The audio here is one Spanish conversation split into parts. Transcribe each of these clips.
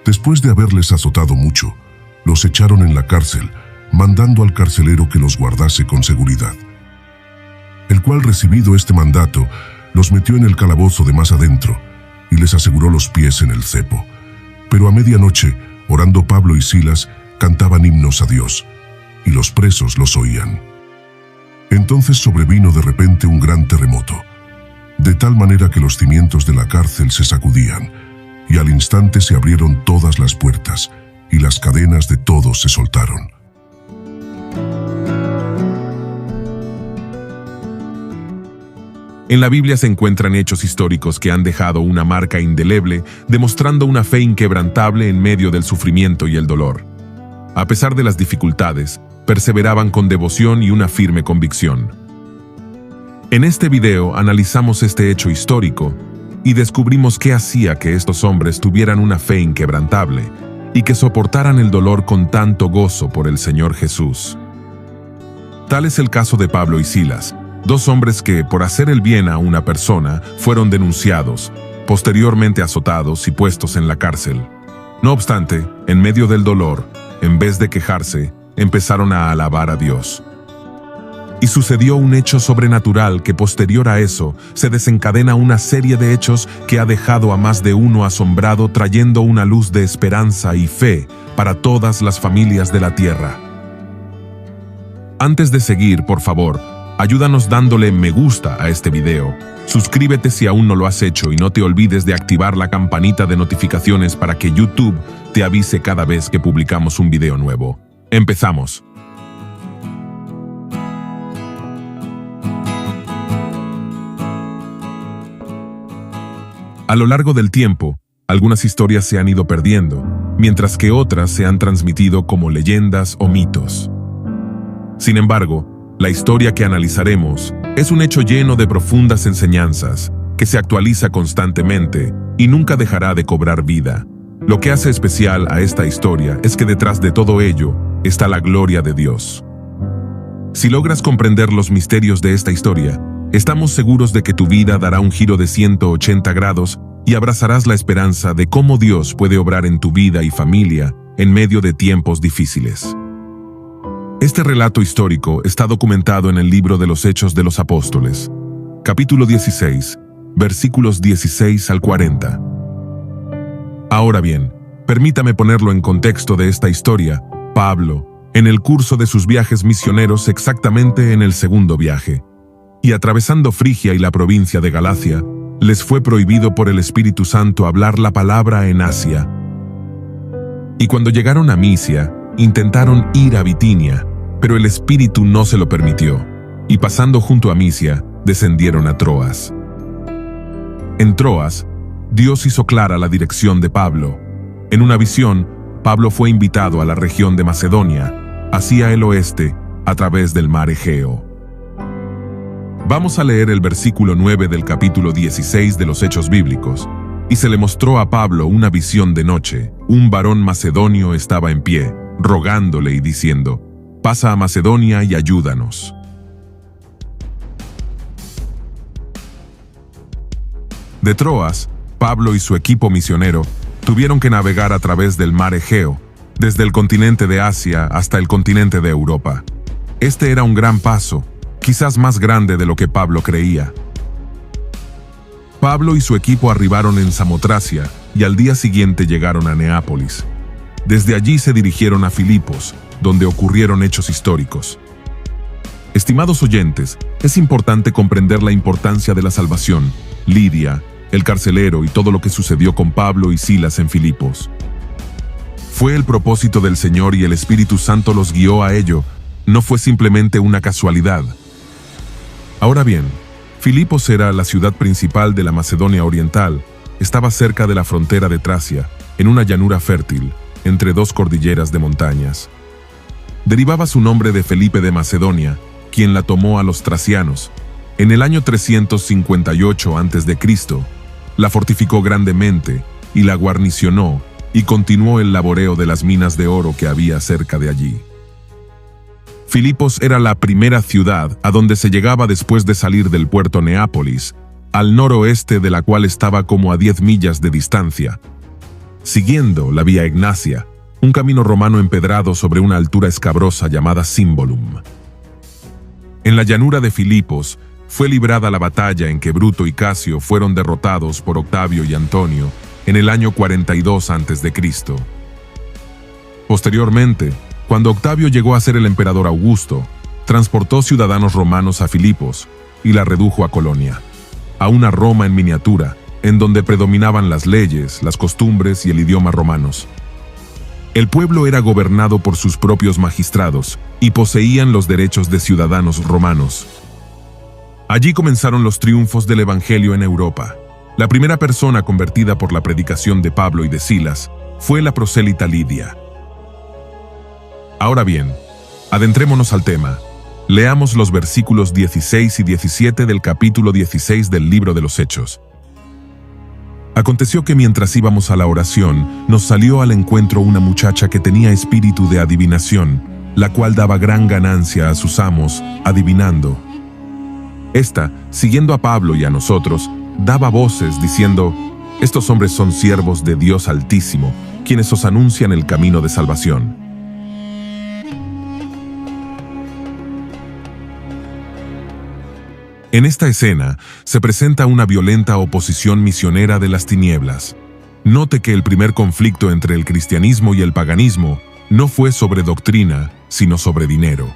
Después de haberles azotado mucho, los echaron en la cárcel, mandando al carcelero que los guardase con seguridad. El cual, recibido este mandato, los metió en el calabozo de más adentro y les aseguró los pies en el cepo. Pero a medianoche, orando Pablo y Silas, cantaban himnos a Dios, y los presos los oían. Entonces sobrevino de repente un gran terremoto, de tal manera que los cimientos de la cárcel se sacudían, y al instante se abrieron todas las puertas, y las cadenas de todos se soltaron. En la Biblia se encuentran hechos históricos que han dejado una marca indeleble, demostrando una fe inquebrantable en medio del sufrimiento y el dolor. A pesar de las dificultades, perseveraban con devoción y una firme convicción. En este video analizamos este hecho histórico y descubrimos qué hacía que estos hombres tuvieran una fe inquebrantable y que soportaran el dolor con tanto gozo por el Señor Jesús. Tal es el caso de Pablo y Silas, dos hombres que, por hacer el bien a una persona, fueron denunciados, posteriormente azotados y puestos en la cárcel. No obstante, en medio del dolor, en vez de quejarse, empezaron a alabar a Dios. Y sucedió un hecho sobrenatural que, posterior a eso, se desencadena una serie de hechos que ha dejado a más de uno asombrado, trayendo una luz de esperanza y fe para todas las familias de la tierra. Antes de seguir, por favor, ayúdanos dándole me gusta a este video. Suscríbete si aún no lo has hecho y no te olvides de activar la campanita de notificaciones para que YouTube te avise cada vez que publicamos un video nuevo. Empezamos. A lo largo del tiempo, algunas historias se han ido perdiendo, mientras que otras se han transmitido como leyendas o mitos. Sin embargo, la historia que analizaremos es un hecho lleno de profundas enseñanzas, que se actualiza constantemente y nunca dejará de cobrar vida. Lo que hace especial a esta historia es que detrás de todo ello está la gloria de Dios. Si logras comprender los misterios de esta historia, estamos seguros de que tu vida dará un giro de 180 grados y abrazarás la esperanza de cómo Dios puede obrar en tu vida y familia en medio de tiempos difíciles. Este relato histórico está documentado en el libro de los Hechos de los Apóstoles, capítulo 16, versículos 16 al 40. Ahora bien, permítame ponerlo en contexto de esta historia. Pablo, en el curso de sus viajes misioneros, exactamente en el segundo viaje, y atravesando Frigia y la provincia de Galacia, les fue prohibido por el Espíritu Santo hablar la palabra en Asia. Y cuando llegaron a Misia, intentaron ir a Bitinia, pero el Espíritu no se lo permitió, y pasando junto a Misia, descendieron a Troas. En Troas, Dios hizo clara la dirección de Pablo. En una visión, Pablo fue invitado a la región de Macedonia, hacia el oeste, a través del mar Egeo. Vamos a leer el versículo 9 del capítulo 16 de los Hechos Bíblicos. Y se le mostró a Pablo una visión de noche. Un varón macedonio estaba en pie, rogándole y diciendo: «Pasa a Macedonia y ayúdanos». De Troas, Pablo y su equipo misionero tuvieron que navegar a través del mar Egeo, desde el continente de Asia hasta el continente de Europa. Este era un gran paso, quizás más grande de lo que Pablo creía. Pablo y su equipo arribaron en Samotracia y al día siguiente llegaron a Neápolis. Desde allí se dirigieron a Filipos, donde ocurrieron hechos históricos. Estimados oyentes, es importante comprender la importancia de la salvación, Lidia, el carcelero y todo lo que sucedió con Pablo y Silas en Filipos. Fue el propósito del Señor y el Espíritu Santo los guió a ello, no fue simplemente una casualidad. Ahora bien, Filipos era la ciudad principal de la Macedonia Oriental, estaba cerca de la frontera de Tracia, en una llanura fértil, entre dos cordilleras de montañas. Derivaba su nombre de Felipe de Macedonia, quien la tomó a los tracianos. En el año 358 a.C., la fortificó grandemente y la guarnicionó y continuó el laboreo de las minas de oro que había cerca de allí. Filipos era la primera ciudad a donde se llegaba después de salir del puerto Neápolis, al noroeste de la cual estaba como a 10 millas de distancia. siguiendo la Vía Egnacia, un camino romano empedrado sobre una altura escabrosa llamada Cimbolum. En la llanura de Filipos fue librada la batalla en que Bruto y Casio fueron derrotados por Octavio y Antonio en el año 42 a.C. Posteriormente, cuando Octavio llegó a ser el emperador Augusto, transportó ciudadanos romanos a Filipos y la redujo a Colonia, a una Roma en miniatura, en donde predominaban las leyes, las costumbres y el idioma romanos. El pueblo era gobernado por sus propios magistrados y poseían los derechos de ciudadanos romanos. Allí comenzaron los triunfos del Evangelio en Europa. La primera persona convertida por la predicación de Pablo y de Silas fue la prosélita Lidia. Ahora bien, adentrémonos al tema. Leamos los versículos 16 y 17 del capítulo 16 del libro de los Hechos. Aconteció que mientras íbamos a la oración, nos salió al encuentro una muchacha que tenía espíritu de adivinación, la cual daba gran ganancia a sus amos, adivinando. Esta, siguiendo a Pablo y a nosotros, daba voces diciendo: estos hombres son siervos de Dios Altísimo, quienes os anuncian el camino de salvación. En esta escena se presenta una violenta oposición misionera de las tinieblas. Note que el primer conflicto entre el cristianismo y el paganismo no fue sobre doctrina, sino sobre dinero.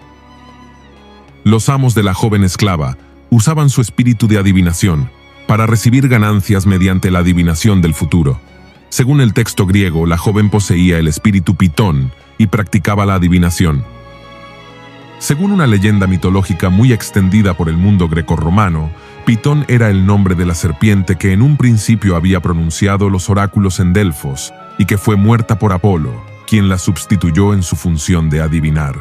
Los amos de la joven esclava usaban su espíritu de adivinación para recibir ganancias mediante la adivinación del futuro. Según el texto griego, la joven poseía el espíritu Pitón y practicaba la adivinación. Según una leyenda mitológica muy extendida por el mundo grecorromano, Pitón era el nombre de la serpiente que en un principio había pronunciado los oráculos en Delfos y que fue muerta por Apolo, quien la sustituyó en su función de adivinar.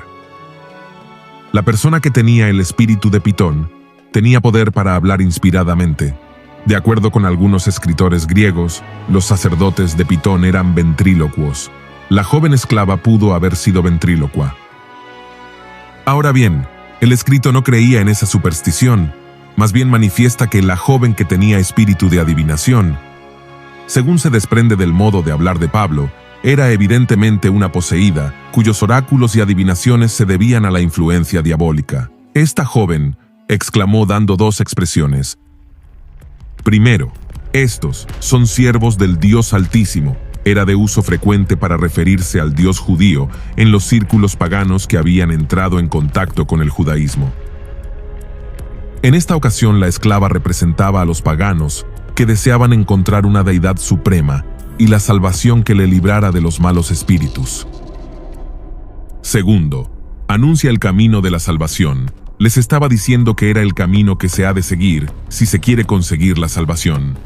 La persona que tenía el espíritu de Pitón tenía poder para hablar inspiradamente. De acuerdo con algunos escritores griegos, los sacerdotes de Pitón eran ventrílocuos. La joven esclava pudo haber sido ventrílocua. Ahora bien, el escrito no creía en esa superstición, más bien manifiesta que la joven que tenía espíritu de adivinación, según se desprende del modo de hablar de Pablo, era evidentemente una poseída, cuyos oráculos y adivinaciones se debían a la influencia diabólica. Esta joven exclamó dando dos expresiones. Primero, estos son siervos del Dios Altísimo. Era de uso frecuente para referirse al Dios judío en los círculos paganos que habían entrado en contacto con el judaísmo. En esta ocasión la esclava representaba a los paganos que deseaban encontrar una deidad suprema y la salvación que le librara de los malos espíritus. Segundo, anuncia el camino de la salvación. Les estaba diciendo que era el camino que se ha de seguir si se quiere conseguir la salvación.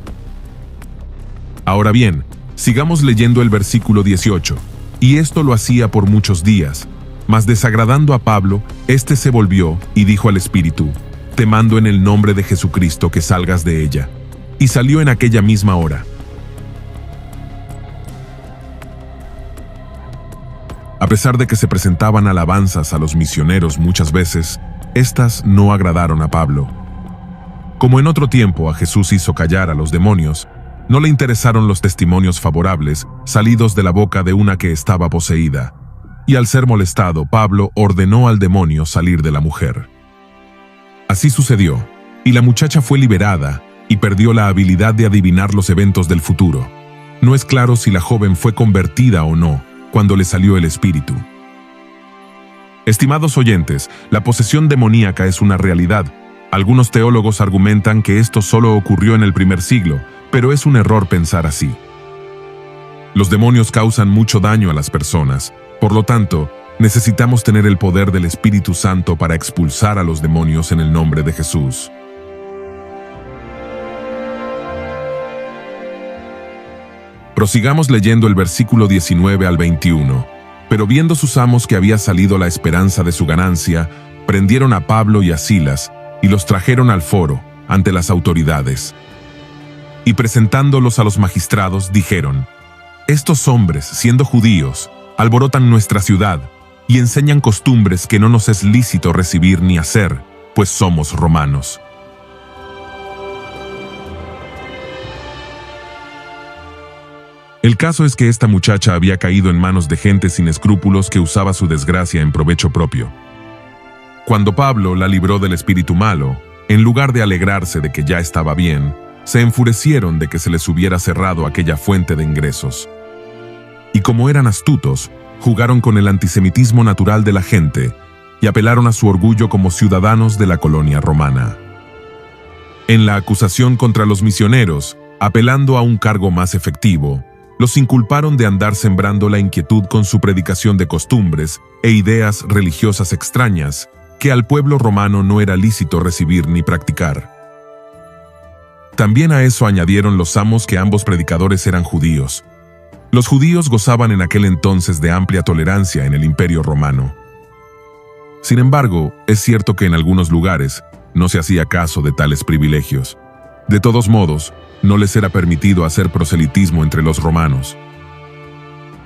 Ahora bien, sigamos leyendo el versículo 18. Y esto lo hacía por muchos días, mas desagradando a Pablo, éste se volvió y dijo al espíritu: te mando en el nombre de Jesucristo que salgas de ella. Y salió en aquella misma hora. A pesar de que se presentaban alabanzas a los misioneros muchas veces, estas no agradaron a Pablo. Como en otro tiempo a Jesús hizo callar a los demonios, no le interesaron los testimonios favorables salidos de la boca de una que estaba poseída, y al ser molestado, Pablo ordenó al demonio salir de la mujer. Así sucedió, y la muchacha fue liberada y perdió la habilidad de adivinar los eventos del futuro. No es claro si la joven fue convertida o no cuando le salió el espíritu. Estimados oyentes, la posesión demoníaca es una realidad. Algunos teólogos argumentan que esto solo ocurrió en el primer siglo, pero es un error pensar así. Los demonios causan mucho daño a las personas, por lo tanto, necesitamos tener el poder del Espíritu Santo para expulsar a los demonios en el nombre de Jesús. Prosigamos leyendo el versículo 19 al 21. Pero viendo sus amos que había salido la esperanza de su ganancia, prendieron a Pablo y a Silas y los trajeron al foro, ante las autoridades. Y presentándolos a los magistrados, dijeron: estos hombres, siendo judíos, alborotan nuestra ciudad y enseñan costumbres que no nos es lícito recibir ni hacer, pues somos romanos. El caso es que esta muchacha había caído en manos de gente sin escrúpulos que usaba su desgracia en provecho propio. Cuando Pablo la libró del espíritu malo, en lugar de alegrarse de que ya estaba bien, se enfurecieron de que se les hubiera cerrado aquella fuente de ingresos. Y como eran astutos, jugaron con el antisemitismo natural de la gente y apelaron a su orgullo como ciudadanos de la colonia romana. En la acusación contra los misioneros, apelando a un cargo más efectivo, los inculparon de andar sembrando la inquietud con su predicación de costumbres e ideas religiosas extrañas que al pueblo romano no era lícito recibir ni practicar. También a eso añadieron los amos que ambos predicadores eran judíos. Los judíos gozaban en aquel entonces de amplia tolerancia en el Imperio Romano. Sin embargo, es cierto que en algunos lugares no se hacía caso de tales privilegios. De todos modos, no les era permitido hacer proselitismo entre los romanos.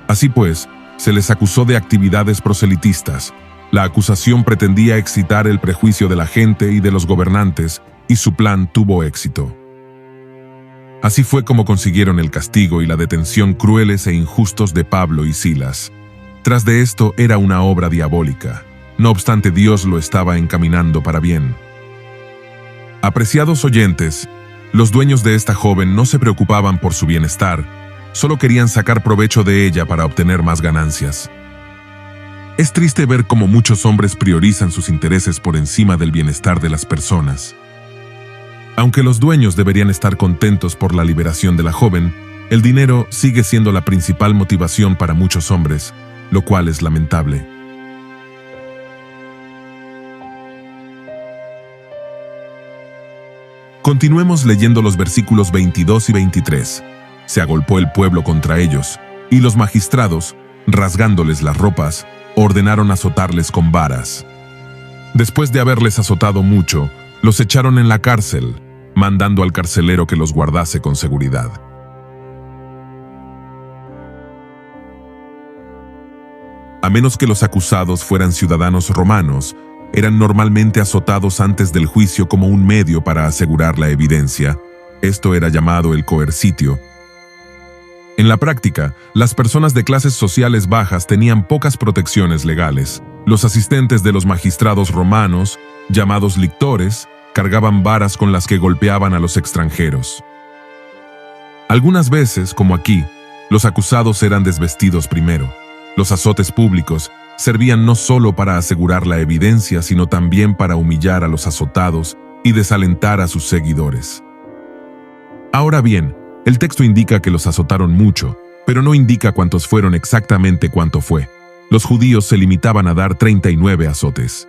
Así pues, se les acusó de actividades proselitistas. La acusación pretendía excitar el prejuicio de la gente y de los gobernantes, y su plan tuvo éxito. Así fue como consiguieron el castigo y la detención crueles e injustos de Pablo y Silas. Tras de esto era una obra diabólica. No obstante, Dios lo estaba encaminando para bien. Apreciados oyentes, los dueños de esta joven no se preocupaban por su bienestar, solo querían sacar provecho de ella para obtener más ganancias. Es triste ver cómo muchos hombres priorizan sus intereses por encima del bienestar de las personas. Aunque los dueños deberían estar contentos por la liberación de la joven, el dinero sigue siendo la principal motivación para muchos hombres, lo cual es lamentable. Continuemos leyendo los versículos 22 y 23. Se agolpó el pueblo contra ellos, y los magistrados, rasgándoles las ropas, ordenaron azotarles con varas. Después de haberles azotado mucho, los echaron en la cárcel, mandando al carcelero que los guardase con seguridad. A menos que los acusados fueran ciudadanos romanos, eran normalmente azotados antes del juicio como un medio para asegurar la evidencia. Esto era llamado el coercitio. En la práctica, las personas de clases sociales bajas tenían pocas protecciones legales. Los asistentes de los magistrados romanos, llamados lictores, cargaban varas con las que golpeaban a los extranjeros. Algunas veces, como aquí, los acusados eran desvestidos primero. Los azotes públicos servían no solo para asegurar la evidencia, sino también para humillar a los azotados y desalentar a sus seguidores. Ahora bien, el texto indica que los azotaron mucho, pero no indica cuántos fueron exactamente cuánto fue. Los judíos se limitaban a dar 39 azotes.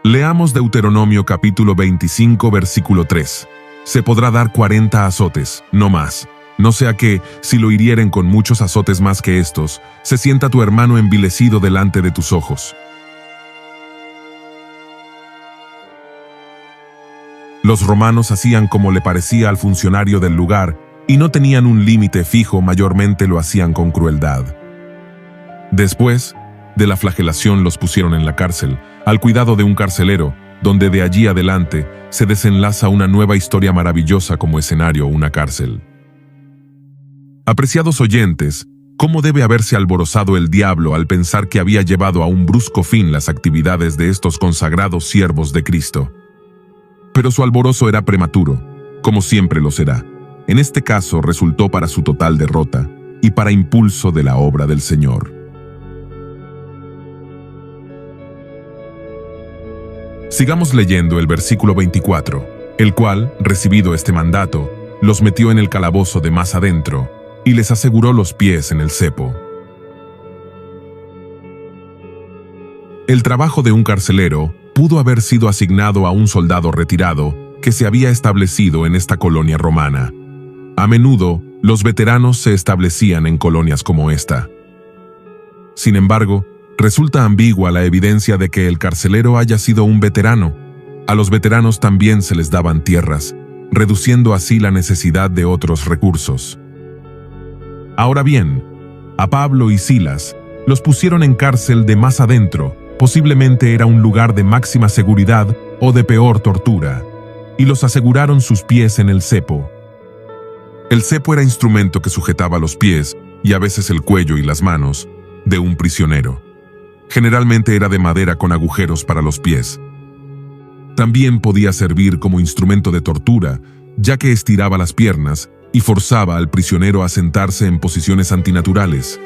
Leamos Deuteronomio capítulo 25, versículo 3. Se podrá dar 40 azotes, no más. No sea que, si lo hirieren con muchos azotes más que estos, se sienta tu hermano envilecido delante de tus ojos. Los romanos hacían como le parecía al funcionario del lugar y no tenían un límite fijo, mayormente lo hacían con crueldad. Después de la flagelación los pusieron en la cárcel, al cuidado de un carcelero, donde de allí adelante se desenlaza una nueva historia maravillosa como escenario una cárcel. Apreciados oyentes, ¿cómo debe haberse alborozado el diablo al pensar que había llevado a un brusco fin las actividades de estos consagrados siervos de Cristo? Pero su alborozo era prematuro, como siempre lo será. En este caso resultó para su total derrota y para impulso de la obra del Señor. Sigamos leyendo el versículo 24, el cual, recibido este mandato, los metió en el calabozo de más adentro, y les aseguró los pies en el cepo. El trabajo de un carcelero pudo haber sido asignado a un soldado retirado que se había establecido en esta colonia romana. A menudo, los veteranos se establecían en colonias como esta. Sin embargo, resulta ambigua la evidencia de que el carcelero haya sido un veterano. A los veteranos también se les daban tierras, reduciendo así la necesidad de otros recursos. Ahora bien, a Pablo y Silas los pusieron en cárcel de más adentro, posiblemente era un lugar de máxima seguridad o de peor tortura, y los aseguraron sus pies en el cepo. El cepo era instrumento que sujetaba los pies y a veces el cuello y las manos de un prisionero. Generalmente era de madera con agujeros para los pies. También podía servir como instrumento de tortura, ya que estiraba las piernas y forzaba al prisionero a sentarse en posiciones antinaturales.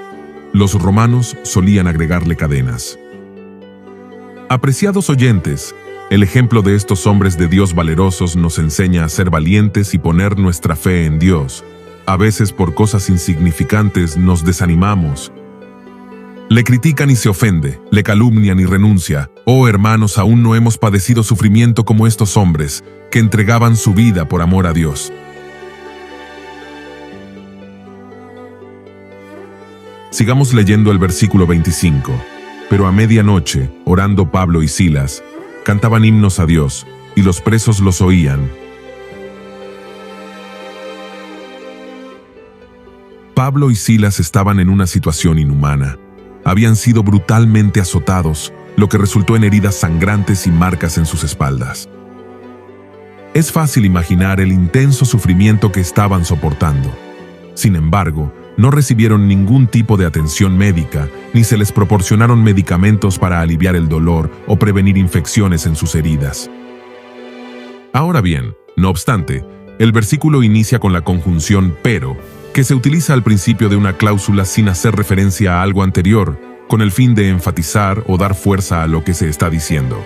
Los romanos solían agregarle cadenas. Apreciados oyentes, el ejemplo de estos hombres de Dios valerosos nos enseña a ser valientes y poner nuestra fe en Dios. A veces por cosas insignificantes nos desanimamos. Le critican y se ofende, le calumnian y renuncia. Oh hermanos, aún no hemos padecido sufrimiento como estos hombres, que entregaban su vida por amor a Dios. Sigamos leyendo el versículo 25. Pero a medianoche, orando Pablo y Silas, cantaban himnos a Dios, y los presos los oían. Pablo y Silas estaban en una situación inhumana. Habían sido brutalmente azotados, lo que resultó en heridas sangrantes y marcas en sus espaldas. Es fácil imaginar el intenso sufrimiento que estaban soportando. Sin embargo, no recibieron ningún tipo de atención médica, ni se les proporcionaron medicamentos para aliviar el dolor o prevenir infecciones en sus heridas. Ahora bien, no obstante, el versículo inicia con la conjunción pero, que se utiliza al principio de una cláusula sin hacer referencia a algo anterior, con el fin de enfatizar o dar fuerza a lo que se está diciendo.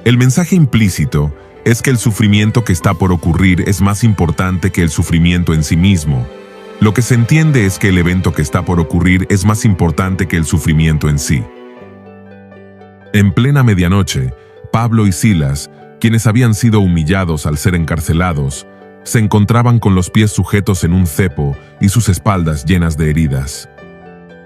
El mensaje implícito es que el sufrimiento que está por ocurrir es más importante que el sufrimiento en sí mismo. Lo que se entiende es que el evento que está por ocurrir es más importante que el sufrimiento en sí. En plena medianoche, Pablo y Silas, quienes habían sido humillados al ser encarcelados, se encontraban con los pies sujetos en un cepo y sus espaldas llenas de heridas.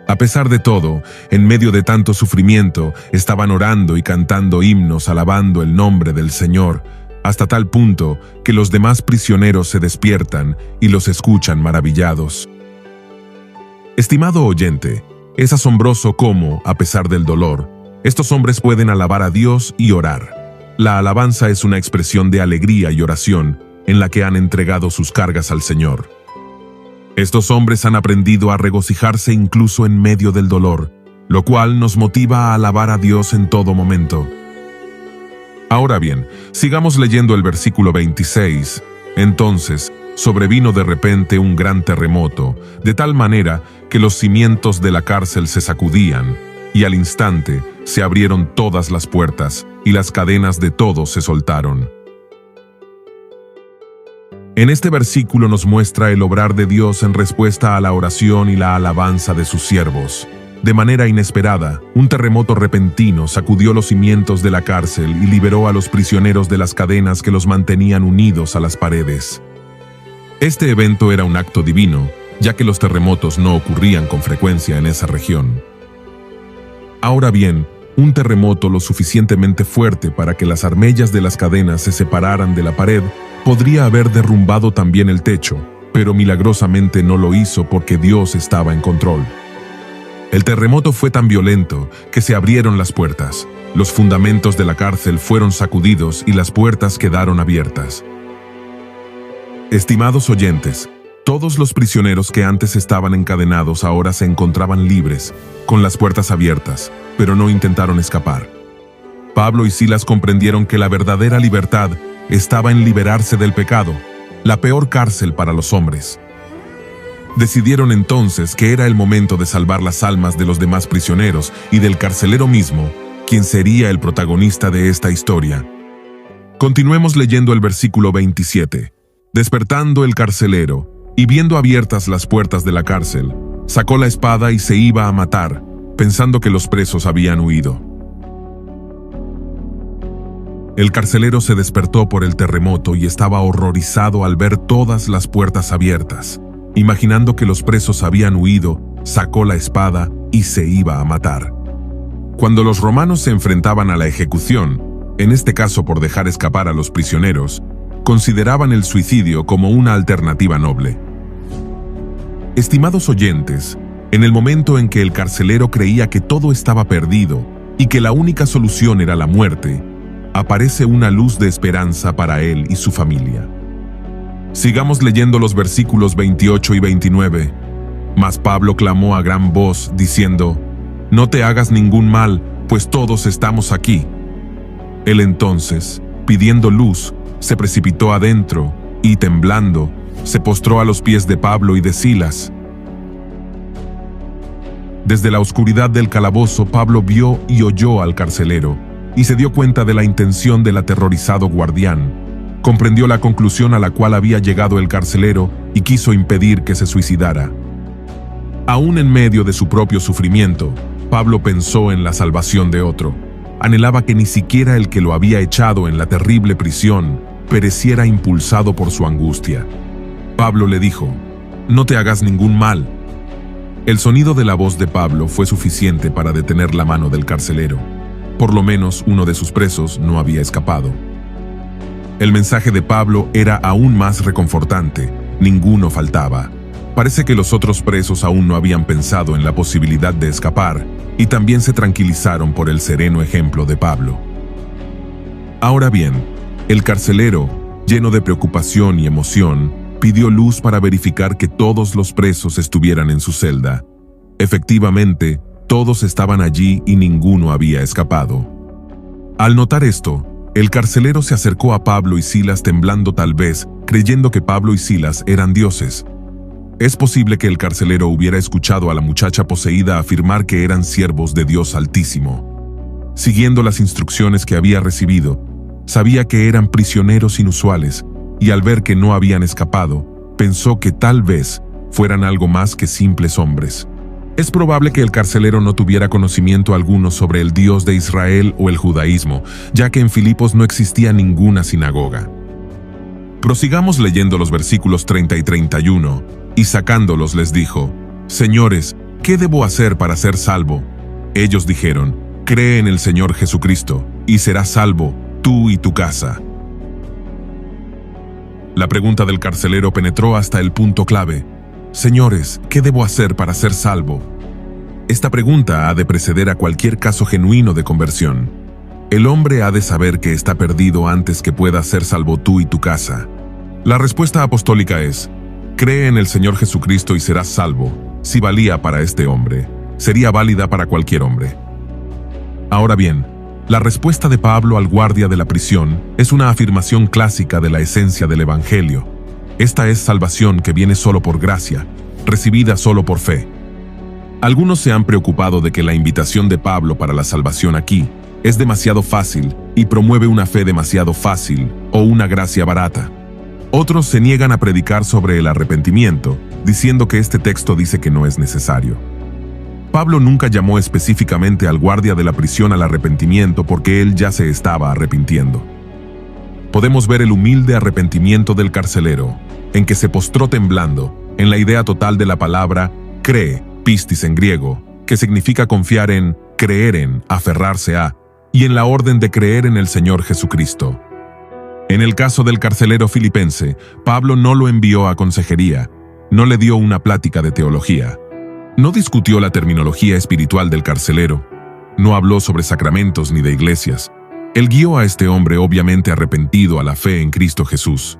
A pesar de todo, en medio de tanto sufrimiento, estaban orando y cantando himnos alabando el nombre del Señor, hasta tal punto que los demás prisioneros se despiertan y los escuchan maravillados. Estimado oyente, es asombroso cómo, a pesar del dolor, estos hombres pueden alabar a Dios y orar. La alabanza es una expresión de alegría y oración en la que han entregado sus cargas al Señor. Estos hombres han aprendido a regocijarse incluso en medio del dolor, lo cual nos motiva a alabar a Dios en todo momento. Ahora bien, sigamos leyendo el versículo 26. Entonces, sobrevino de repente un gran terremoto, de tal manera que los cimientos de la cárcel se sacudían, y al instante se abrieron todas las puertas, y las cadenas de todos se soltaron. En este versículo nos muestra el obrar de Dios en respuesta a la oración y la alabanza de sus siervos. De manera inesperada, un terremoto repentino sacudió los cimientos de la cárcel y liberó a los prisioneros de las cadenas que los mantenían unidos a las paredes. Este evento era un acto divino, ya que los terremotos no ocurrían con frecuencia en esa región. Ahora bien, un terremoto lo suficientemente fuerte para que las armellas de las cadenas se separaran de la pared podría haber derrumbado también el techo, pero milagrosamente no lo hizo porque Dios estaba en control. El terremoto fue tan violento que se abrieron las puertas, los fundamentos de la cárcel fueron sacudidos y las puertas quedaron abiertas. Estimados oyentes, todos los prisioneros que antes estaban encadenados ahora se encontraban libres, con las puertas abiertas, pero no intentaron escapar. Pablo y Silas comprendieron que la verdadera libertad estaba en liberarse del pecado, la peor cárcel para los hombres. Decidieron entonces que era el momento de salvar las almas de los demás prisioneros y del carcelero mismo, quien sería el protagonista de esta historia. Continuemos leyendo el versículo 27. Despertando el carcelero, y viendo abiertas las puertas de la cárcel, sacó la espada y se iba a matar, pensando que los presos habían huido. El carcelero se despertó por el terremoto y estaba horrorizado al ver todas las puertas abiertas. Imaginando que los presos habían huido, sacó la espada y se iba a matar. Cuando los romanos se enfrentaban a la ejecución, en este caso por dejar escapar a los prisioneros, consideraban el suicidio como una alternativa noble. Estimados oyentes, en el momento en que el carcelero creía que todo estaba perdido y que la única solución era la muerte, aparece una luz de esperanza para él y su familia. Sigamos leyendo los versículos 28 y 29. Mas Pablo clamó a gran voz, diciendo: «No te hagas ningún mal, pues todos estamos aquí». Él entonces, pidiendo luz, se precipitó adentro y, temblando, se postró a los pies de Pablo y de Silas. Desde la oscuridad del calabozo, Pablo vio y oyó al carcelero, y se dio cuenta de la intención del aterrorizado guardián. Comprendió la conclusión a la cual había llegado el carcelero y quiso impedir que se suicidara. Aún en medio de su propio sufrimiento, Pablo pensó en la salvación de otro. Anhelaba que ni siquiera el que lo había echado en la terrible prisión pereciera impulsado por su angustia. Pablo le dijo: «No te hagas ningún mal». El sonido de la voz de Pablo fue suficiente para detener la mano del carcelero. Por lo menos uno de sus presos no había escapado. El mensaje de Pablo era aún más reconfortante. Ninguno faltaba. Parece que los otros presos aún no habían pensado en la posibilidad de escapar, y también se tranquilizaron por el sereno ejemplo de Pablo. Ahora bien, el carcelero, lleno de preocupación y emoción, pidió luz para verificar que todos los presos estuvieran en su celda. Efectivamente, todos estaban allí y ninguno había escapado. Al notar esto, el carcelero se acercó a Pablo y Silas temblando, tal vez creyendo que Pablo y Silas eran dioses. Es posible que el carcelero hubiera escuchado a la muchacha poseída afirmar que eran siervos de Dios Altísimo. Siguiendo las instrucciones que había recibido, sabía que eran prisioneros inusuales, y al ver que no habían escapado, pensó que tal vez fueran algo más que simples hombres. Es probable que el carcelero no tuviera conocimiento alguno sobre el Dios de Israel o el judaísmo, ya que en Filipos no existía ninguna sinagoga. Prosigamos leyendo los versículos 30 y 31, y sacándolos les dijo: «Señores, ¿qué debo hacer para ser salvo?» Ellos dijeron: «Cree en el Señor Jesucristo, y serás salvo, tú y tu casa». La pregunta del carcelero penetró hasta el punto clave: «Señores, ¿qué debo hacer para ser salvo?». Esta pregunta ha de preceder a cualquier caso genuino de conversión. El hombre ha de saber que está perdido antes que pueda ser salvo tú y tu casa. La respuesta apostólica es: «Cree en el Señor Jesucristo y serás salvo». Si valía para este hombre, sería válida para cualquier hombre. Ahora bien, la respuesta de Pablo al guardia de la prisión es una afirmación clásica de la esencia del Evangelio. Esta es salvación que viene solo por gracia, recibida solo por fe. Algunos se han preocupado de que la invitación de Pablo para la salvación aquí es demasiado fácil y promueve una fe demasiado fácil o una gracia barata. Otros se niegan a predicar sobre el arrepentimiento, diciendo que este texto dice que no es necesario. Pablo nunca llamó específicamente al guardia de la prisión al arrepentimiento porque él ya se estaba arrepintiendo. Podemos ver el humilde arrepentimiento del carcelero, en que se postró temblando, en la idea total de la palabra cree, pistis en griego, que significa confiar en, creer en, aferrarse a, y en la orden de creer en el Señor Jesucristo. En el caso del carcelero filipense, Pablo no lo envió a consejería, no le dio una plática de teología, no discutió la terminología espiritual del carcelero, no habló sobre sacramentos ni de iglesias. Él guió a este hombre obviamente arrepentido a la fe en Cristo Jesús.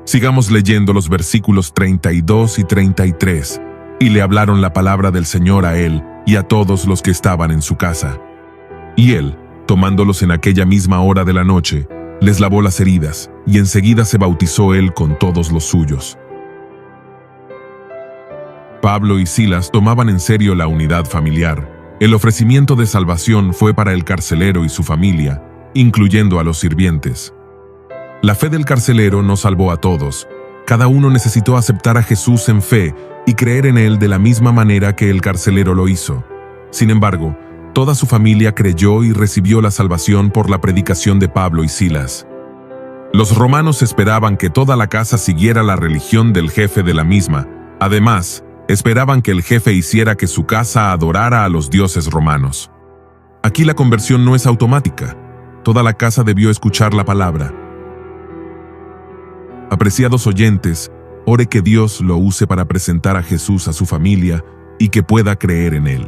Sigamos leyendo los versículos 32 y 33. Y le hablaron la palabra del Señor a él y a todos los que estaban en su casa. Y él, tomándolos en aquella misma hora de la noche, les lavó las heridas, y enseguida se bautizó él con todos los suyos. Pablo y Silas tomaban en serio la unidad familiar. El ofrecimiento de salvación fue para el carcelero y su familia, incluyendo a los sirvientes. La fe del carcelero no salvó a todos. Cada uno necesitó aceptar a Jesús en fe y creer en él de la misma manera que el carcelero lo hizo. Sin embargo, toda su familia creyó y recibió la salvación por la predicación de Pablo y Silas. Los romanos esperaban que toda la casa siguiera la religión del jefe de la misma. Además, esperaban que el jefe hiciera que su casa adorara a los dioses romanos. Aquí la conversión no es automática. Toda la casa debió escuchar la palabra. Apreciados oyentes, ore que Dios lo use para presentar a Jesús a su familia y que pueda creer en él.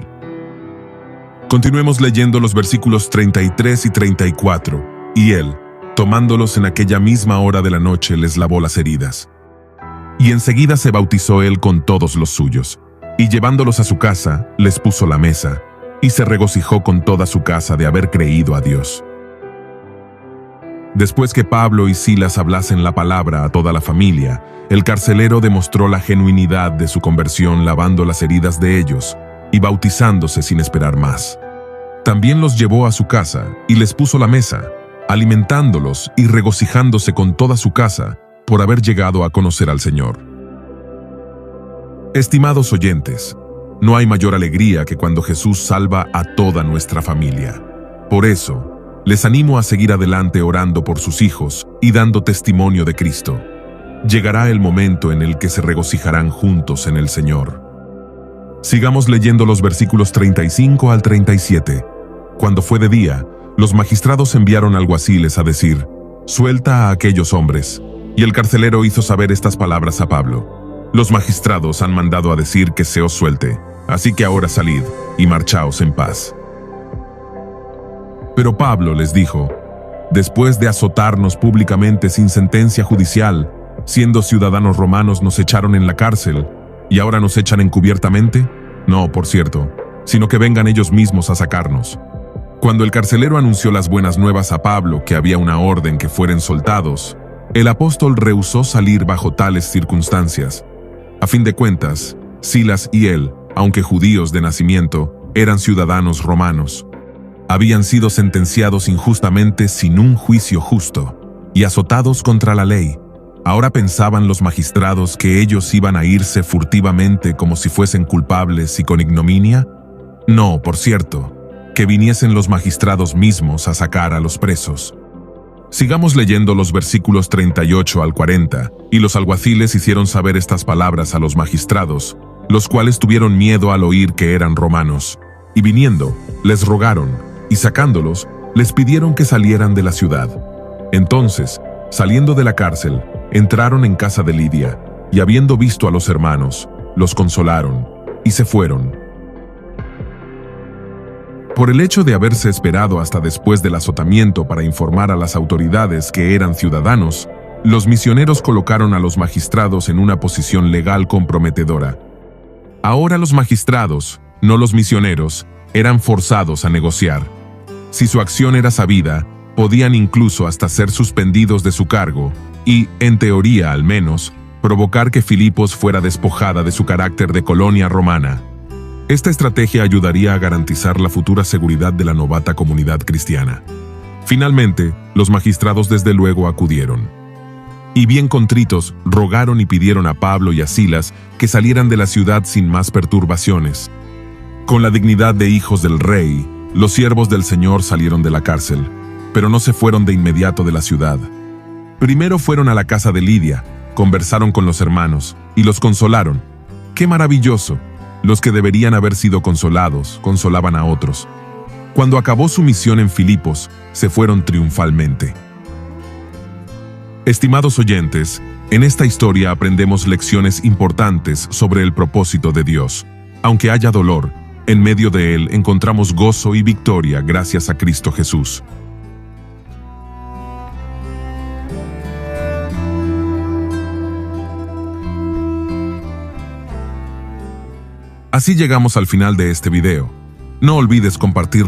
Continuemos leyendo los versículos 33 y 34. Y él, tomándolos en aquella misma hora de la noche, les lavó las heridas. Y enseguida se bautizó él con todos los suyos, y llevándolos a su casa, les puso la mesa, y se regocijó con toda su casa de haber creído a Dios. Después que Pablo y Silas hablasen la palabra a toda la familia, el carcelero demostró la genuinidad de su conversión lavando las heridas de ellos y bautizándose sin esperar más. También los llevó a su casa y les puso la mesa, alimentándolos y regocijándose con toda su casa por haber llegado a conocer al Señor. Estimados oyentes, no hay mayor alegría que cuando Jesús salva a toda nuestra familia. Por eso, les animo a seguir adelante orando por sus hijos y dando testimonio de Cristo. Llegará el momento en el que se regocijarán juntos en el Señor. Sigamos leyendo los versículos 35 al 37. Cuando fue de día, los magistrados enviaron alguaciles a decir: «Suelta a aquellos hombres». Y el carcelero hizo saber estas palabras a Pablo: «Los magistrados han mandado a decir que se os suelte, así que ahora salid y marchaos en paz». Pero Pablo les dijo: «Después de azotarnos públicamente sin sentencia judicial, siendo ciudadanos romanos nos echaron en la cárcel, ¿y ahora nos echan encubiertamente? No, por cierto, sino que vengan ellos mismos a sacarnos». Cuando el carcelero anunció las buenas nuevas a Pablo que había una orden que fueran soltados, el apóstol rehusó salir bajo tales circunstancias. A fin de cuentas, Silas y él, aunque judíos de nacimiento, eran ciudadanos romanos. Habían sido sentenciados injustamente sin un juicio justo y azotados contra la ley. Ahora pensaban los magistrados que ellos iban a irse furtivamente como si fuesen culpables y con ignominia. No, por cierto, que viniesen los magistrados mismos a sacar a los presos. Sigamos leyendo los versículos 38 al 40, y los alguaciles hicieron saber estas palabras a los magistrados, los cuales tuvieron miedo al oír que eran romanos, y viniendo, les rogaron, y sacándolos, les pidieron que salieran de la ciudad. Entonces, saliendo de la cárcel, entraron en casa de Lidia, y habiendo visto a los hermanos, los consolaron, y se fueron. Por el hecho de haberse esperado hasta después del azotamiento para informar a las autoridades que eran ciudadanos, los misioneros colocaron a los magistrados en una posición legal comprometedora. Ahora los magistrados, no los misioneros, eran forzados a negociar. Si su acción era sabida, podían incluso hasta ser suspendidos de su cargo y, en teoría al menos, provocar que Filipos fuera despojada de su carácter de colonia romana. Esta estrategia ayudaría a garantizar la futura seguridad de la novata comunidad cristiana. Finalmente, los magistrados desde luego acudieron. Y bien contritos, rogaron y pidieron a Pablo y a Silas que salieran de la ciudad sin más perturbaciones. Con la dignidad de hijos del rey, los siervos del Señor salieron de la cárcel, pero no se fueron de inmediato de la ciudad. Primero fueron a la casa de Lidia, conversaron con los hermanos y los consolaron. ¡Qué maravilloso! Los que deberían haber sido consolados, consolaban a otros. Cuando acabó su misión en Filipos, se fueron triunfalmente. Estimados oyentes, en esta historia aprendemos lecciones importantes sobre el propósito de Dios. Aunque haya dolor, en medio de él encontramos gozo y victoria gracias a Cristo Jesús. Así llegamos al final de este video. No olvides compartirlo.